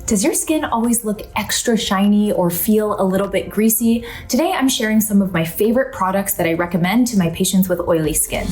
Does your skin always look extra shiny or feel a little bit greasy? Today I'm sharing some of my favorite products that I recommend to my patients with oily skin.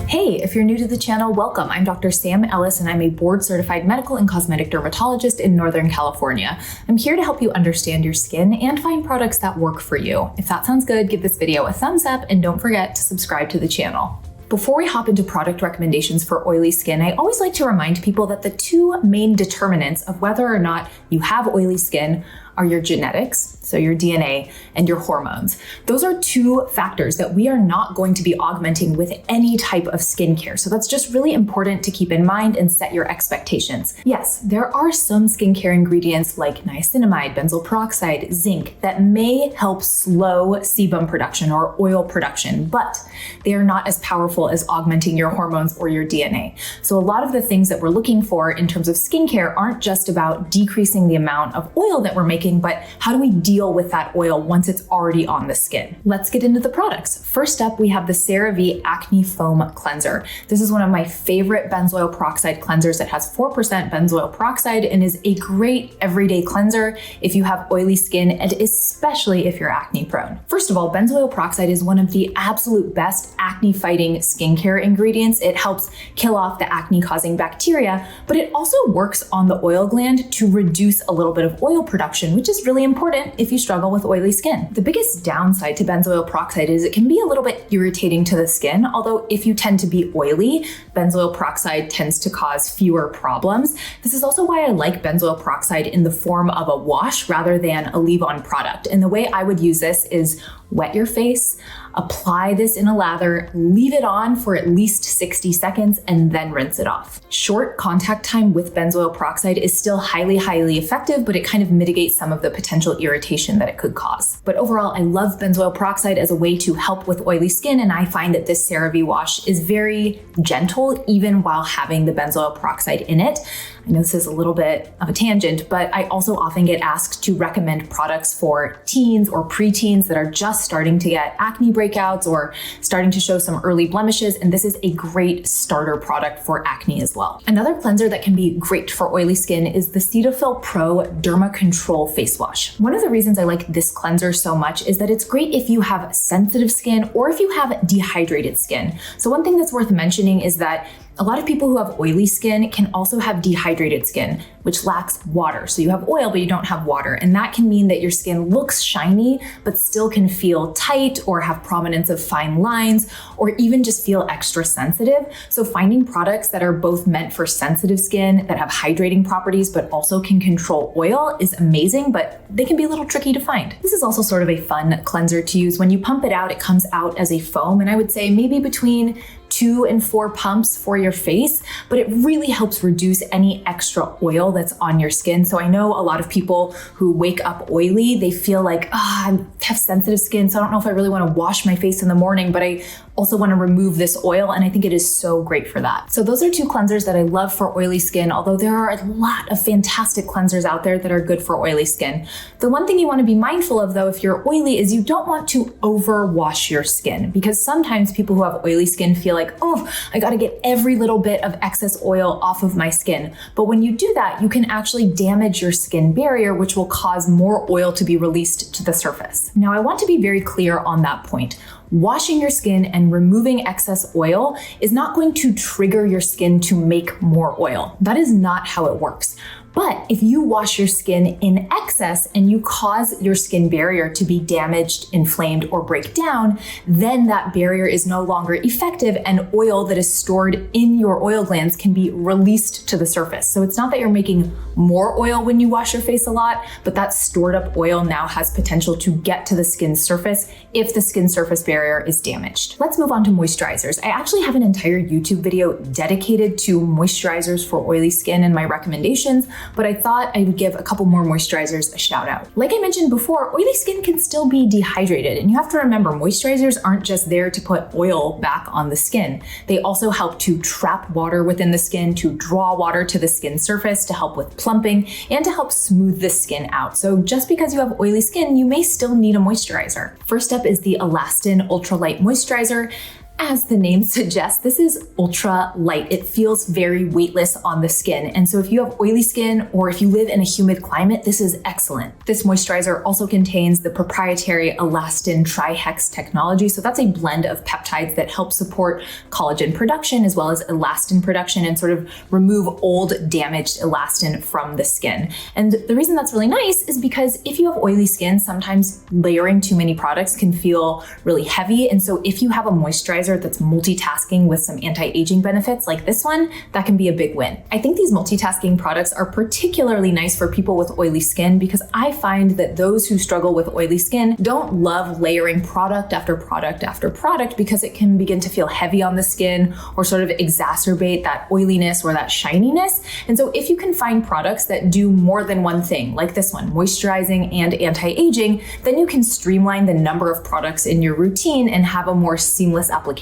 Hey, if you're new to the channel, welcome. I'm Dr. Sam Ellis and I'm a board-certified medical and cosmetic dermatologist in Northern California. I'm here to help you understand your skin and find products that work for you. If that sounds good, give this video a thumbs up and don't forget to subscribe to the channel. Before we hop into product recommendations for oily skin, I always like to remind people that the two main determinants of whether or not you have oily skin are your genetics, so your DNA, and your hormones. Those are two factors that we are not going to be augmenting with any type of skincare. So that's just really important to keep in mind and set your expectations. Yes, there are some skincare ingredients like niacinamide, benzoyl peroxide, zinc that may help slow sebum production or oil production, but they are not as powerful as augmenting your hormones or your DNA. So a lot of the things that we're looking for in terms of skincare aren't just about decreasing the amount of oil that we're making, but how do we deal with that oil once it's already on the skin? Let's get into the products. First up, we have the CeraVe Acne Foam Cleanser. This is one of my favorite benzoyl peroxide cleansers. It has 4% benzoyl peroxide and is a great everyday cleanser if you have oily skin and especially if you're acne prone. First of all, benzoyl peroxide is one of the absolute best acne fighting skincare ingredients. It helps kill off the acne causing bacteria, but it also works on the oil gland to reduce a little bit of oil production, which is really important if you struggle with oily skin. The biggest downside to benzoyl peroxide is it can be a little bit irritating to the skin, although if you tend to be oily, benzoyl peroxide tends to cause fewer problems. This is also why I like benzoyl peroxide in the form of a wash rather than a leave-on product. And the way I would use this is wet your face, apply this in a lather, leave it on for at least 60 seconds, and then rinse it off. Short contact time with benzoyl peroxide is still highly effective, but it kind of mitigates some of the potential irritation that it could cause. But overall, I love benzoyl peroxide as a way to help with oily skin, and I find that this CeraVe wash is very gentle even while having the benzoyl peroxide in it. I know this is a little bit of a tangent, but I also often get asked to recommend products for teens or preteens that are just starting to get acne breakouts or starting to show some early blemishes, and this is a great starter product for acne as well. Another cleanser that can be great for oily skin is the Cetaphil Pro Derma Control Face Wash. One of the reasons I like this cleanser so much is that it's great if you have sensitive skin or if you have dehydrated skin. So one thing that's worth mentioning is that a lot of people who have oily skin can also have dehydrated skin, which lacks water. So you have oil, but you don't have water. And that can mean that your skin looks shiny, but still can feel tight or have prominence of fine lines, or even just feel extra sensitive. So finding products that are both meant for sensitive skin, that have hydrating properties, but also can control oil is amazing, but they can be a little tricky to find. This is also sort of a fun cleanser to use. When you pump it out, it comes out as a foam. And I would say maybe between 2 and 4 pumps for your face, but it really helps reduce any extra oil that's on your skin. So I know a lot of people who wake up oily, they feel like, I have sensitive skin, so I don't know if I really want to wash my face in the morning, but I also want to remove this oil, and I think it is so great for that. So those are two cleansers that I love for oily skin, although there are a lot of fantastic cleansers out there that are good for oily skin. The one thing you want to be mindful of though, if you're oily, is you don't want to overwash your skin, because sometimes people who have oily skin feel like, oh, I got to get every little bit of excess oil off of my skin. But when you do that, you can actually damage your skin barrier, which will cause more oil to be released to the surface. Now, I want to be very clear on that point. Washing your skin and removing excess oil is not going to trigger your skin to make more oil. That is not how it works. But if you wash your skin in excess and you cause your skin barrier to be damaged, inflamed, or break down, then that barrier is no longer effective and oil that is stored in your oil glands can be released to the surface. So it's not that you're making more oil when you wash your face a lot, but that stored up oil now has potential to get to the skin surface if the skin surface barrier is damaged. Let's move on to moisturizers. I actually have an entire YouTube video dedicated to moisturizers for oily skin and my recommendations, but I thought I would give a couple more moisturizers a shout out. Like I mentioned before, oily skin can still be dehydrated, and you have to remember moisturizers aren't just there to put oil back on the skin. They also help to trap water within the skin, to draw water to the skin surface, to help with plumping, and to help smooth the skin out. So just because you have oily skin, you may still need a moisturizer. First up is the Elastin Ultralight Moisturizer. As the name suggests, this is ultra light. It feels very weightless on the skin. And so if you have oily skin or if you live in a humid climate, this is excellent. This moisturizer also contains the proprietary elastin trihex technology. So that's a blend of peptides that help support collagen production as well as elastin production and sort of remove old damaged elastin from the skin. And the reason that's really nice is because if you have oily skin, sometimes layering too many products can feel really heavy. And so if you have a moisturizer that's multitasking with some anti-aging benefits like this one, that can be a big win. I think these multitasking products are particularly nice for people with oily skin because I find that those who struggle with oily skin don't love layering product after product after product because it can begin to feel heavy on the skin or sort of exacerbate that oiliness or that shininess. And so if you can find products that do more than one thing, like this one, moisturizing and anti-aging, then you can streamline the number of products in your routine and have a more seamless application.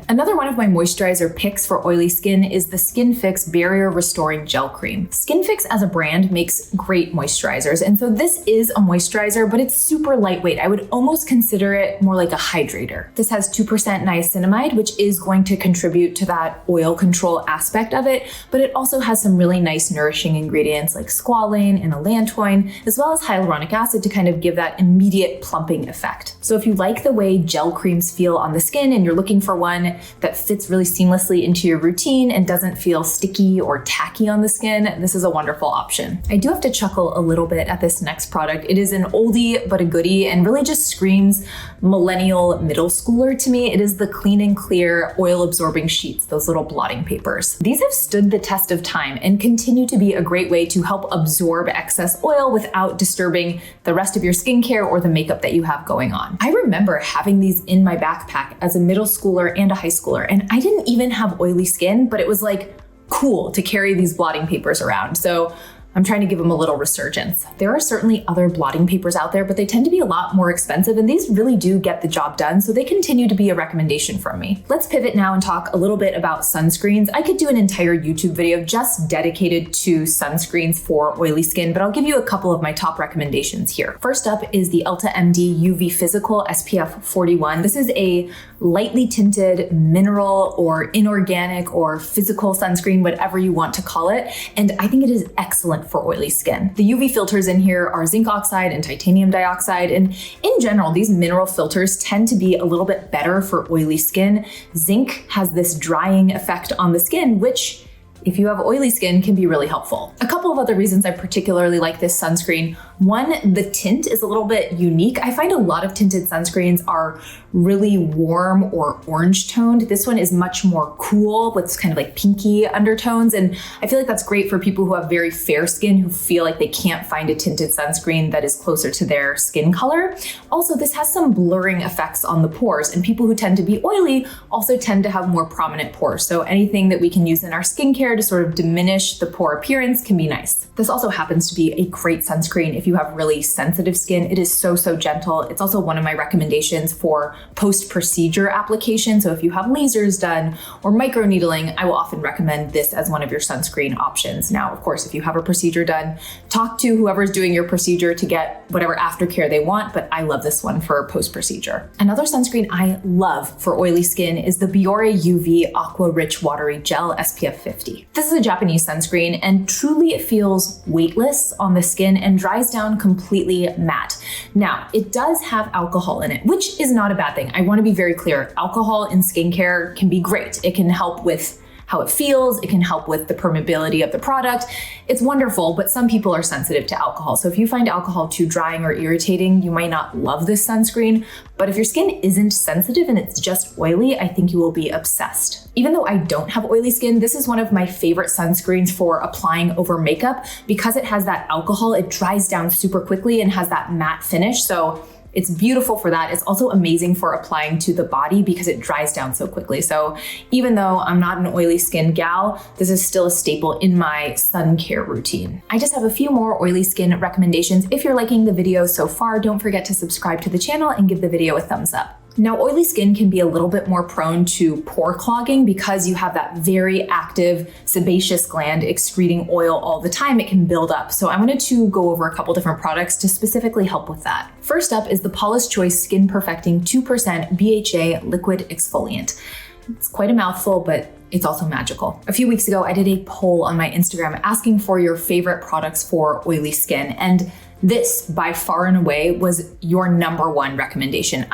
Another one of my moisturizer picks for oily skin is the Skin Fix Barrier Restoring Gel Cream. Skin Fix as a brand makes great moisturizers, and so this is a moisturizer, but it's super lightweight. I would almost consider it more like a hydrator. This has 2% niacinamide, which is going to contribute to that oil control aspect of it, but it also has some really nice nourishing ingredients like squalane and allantoin, as well as hyaluronic acid to kind of give that immediate plumping effect. So if you like the way gel creams feel on the skin and you're looking for one that fits really seamlessly into your routine and doesn't feel sticky or tacky on the skin, this is a wonderful option. I do have to chuckle a little bit at this next product. It is an oldie but a goodie and really just screams millennial middle schooler to me. It is the Clean and Clear oil absorbing sheets, those little blotting papers. These have stood the test of time and continue to be a great way to help absorb excess oil without disturbing the rest of your skincare or the makeup that you have going on. I remember having these in my backpack as a middle schooler and a high schooler, and I didn't even have oily skin, but it was like cool to carry these blotting papers around. So I'm trying to give them a little resurgence. There are certainly other blotting papers out there, but they tend to be a lot more expensive, and these really do get the job done, so they continue to be a recommendation from me. Let's pivot now and talk a little bit about sunscreens. I could do an entire YouTube video just dedicated to sunscreens for oily skin, but I'll give you a couple of my top recommendations here. First up is the Elta MD UV Physical SPF 41. This is a lightly tinted mineral or inorganic or physical sunscreen, whatever you want to call it, and I think it is excellent for oily skin. The UV filters in here are zinc oxide and titanium dioxide, and in general, these mineral filters tend to be a little bit better for oily skin. Zinc has this drying effect on the skin, which if you have oily skin can be really helpful. A couple of other reasons I particularly like this sunscreen. One, the tint is a little bit unique. I find a lot of tinted sunscreens are really warm or orange toned. This one is much more cool with kind of like pinky undertones. And I feel like that's great for people who have very fair skin who feel like they can't find a tinted sunscreen that is closer to their skin color. Also, this has some blurring effects on the pores, and people who tend to be oily also tend to have more prominent pores. So anything that we can use in our skincare to sort of diminish the pore appearance can be nice. This also happens to be a great sunscreen if you have really sensitive skin. It is so gentle. It's also one of my recommendations for post-procedure application. So if you have lasers done or microneedling, I will often recommend this as one of your sunscreen options. Now, of course, if you have a procedure done, talk to whoever's doing your procedure to get whatever aftercare they want, but I love this one for post-procedure. Another sunscreen I love for oily skin is the Biore UV Aqua Rich Watery Gel SPF 50. This is a Japanese sunscreen, and truly it feels weightless on the skin and dries down completely matte. Now, it does have alcohol in it, which is not a bad thing. I want to be very clear. Alcohol in skincare can be great. It can help with how it feels. It can help with the permeability of the product. It's wonderful, but some people are sensitive to alcohol. So if you find alcohol too drying or irritating, you might not love this sunscreen. But if your skin isn't sensitive and it's just oily, I think you will be obsessed. Even though I don't have oily skin, this is one of my favorite sunscreens for applying over makeup because it has that alcohol. It dries down super quickly and has that matte finish. So it's beautiful for that. It's also amazing for applying to the body because it dries down so quickly. So even though I'm not an oily skin gal, this is still a staple in my sun care routine. I just have a few more oily skin recommendations. If you're liking the video so far, don't forget to subscribe to the channel and give the video a thumbs up. Now, oily skin can be a little bit more prone to pore clogging because you have that very active sebaceous gland excreting oil all the time. It can build up. So I wanted to go over a couple different products to specifically help with that. First up is the Paula's Choice Skin Perfecting 2% BHA Liquid Exfoliant. It's quite a mouthful, but it's also magical. A few weeks ago, I did a poll on my Instagram asking for your favorite products for oily skin, and this, by far and away, was your #1 recommendation.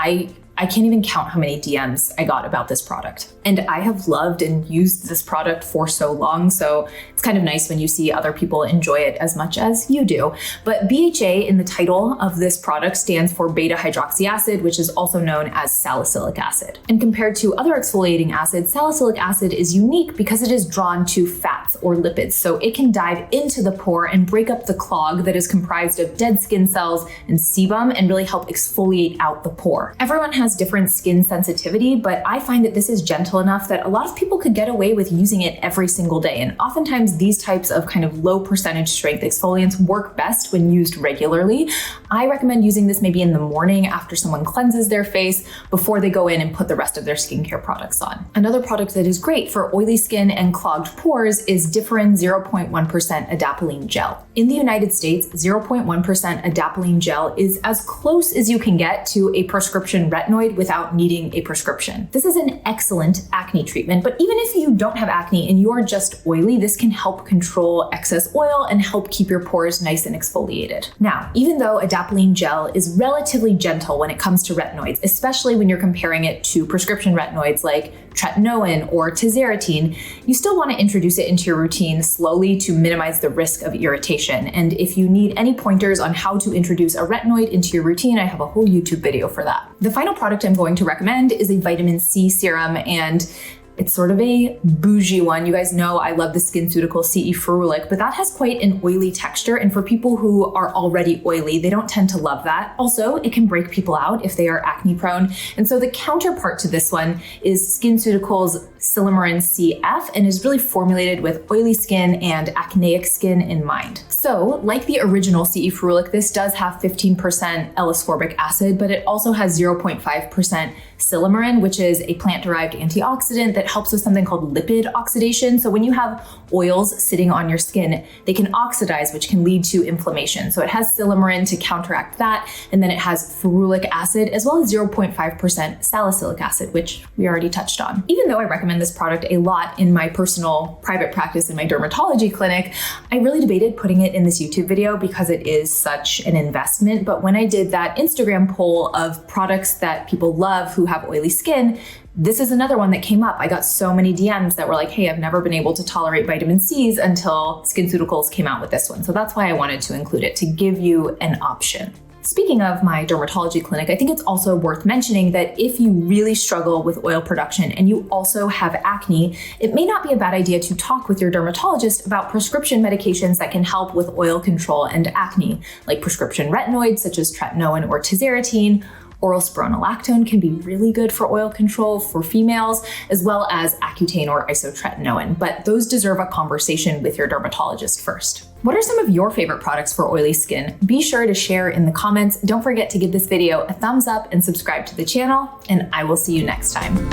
I can't even count how many DMs I got about this product. And I have loved and used this product for so long, so it's kind of nice when you see other people enjoy it as much as you do. But BHA in the title of this product stands for beta hydroxy acid, which is also known as salicylic acid. And compared to other exfoliating acids, salicylic acid is unique because it is drawn to fats or lipids, so it can dive into the pore and break up the clog that is comprised of dead skin cells and sebum and really help exfoliate out the pore. Everyone has different skin sensitivity, but I find that this is gentle enough that a lot of people could get away with using it every single day. And oftentimes these types of kind of low percentage strength exfoliants work best when used regularly. I recommend using this maybe in the morning after someone cleanses their face before they go in and put the rest of their skincare products on. Another product that is great for oily skin and clogged pores is Differin 0.1% adapalene gel. In the United States, 0.1% adapalene gel is as close as you can get to a prescription retinoid without needing a prescription. This is an excellent acne treatment, but even if you don't have acne and you're just oily, this can help control excess oil and help keep your pores nice and exfoliated. Now, even though adapalene gel is relatively gentle when it comes to retinoids, especially when you're comparing it to prescription retinoids like tretinoin or tazarotene, you still want to introduce it into your routine slowly to minimize the risk of irritation. And if you need any pointers on how to introduce a retinoid into your routine, I have a whole YouTube video for that. The final product I'm going to recommend is a vitamin C serum, and it's sort of a bougie one. You guys know I love the SkinCeutical CE Ferulic, but that has quite an oily texture. And for people who are already oily, they don't tend to love that. Also, it can break people out if they are acne prone. And so the counterpart to this one is SkinCeutical's Silymarin CF, and is really formulated with oily skin and acneic skin in mind. So like the original CE Ferulic, this does have 15% L-ascorbic acid, but it also has 0.5% silymarin, which is a plant-derived antioxidant that helps with something called lipid oxidation. So when you have oils sitting on your skin, they can oxidize, which can lead to inflammation. So it has silymarin to counteract that, and then it has ferulic acid as well as 0.5% salicylic acid, which we already touched on. Even though I recommend this product a lot in my personal private practice in my dermatology clinic, I really debated putting it in this YouTube video because it is such an investment. But when I did that Instagram poll of products that people love who have oily skin, this is another one that came up. I got so many DMs that were like, hey, I've never been able to tolerate vitamin C's until SkinCeuticals came out with this one. So that's why I wanted to include it, to give you an option. Speaking of my dermatology clinic, I think it's also worth mentioning that if you really struggle with oil production and you also have acne, it may not be a bad idea to talk with your dermatologist about prescription medications that can help with oil control and acne, like prescription retinoids such as tretinoin or tazarotene. Oral spironolactone can be really good for oil control for females, as well as Accutane or isotretinoin, but those deserve a conversation with your dermatologist first. What are some of your favorite products for oily skin? Be sure to share in the comments. Don't forget to give this video a thumbs up and subscribe to the channel, and I will see you next time.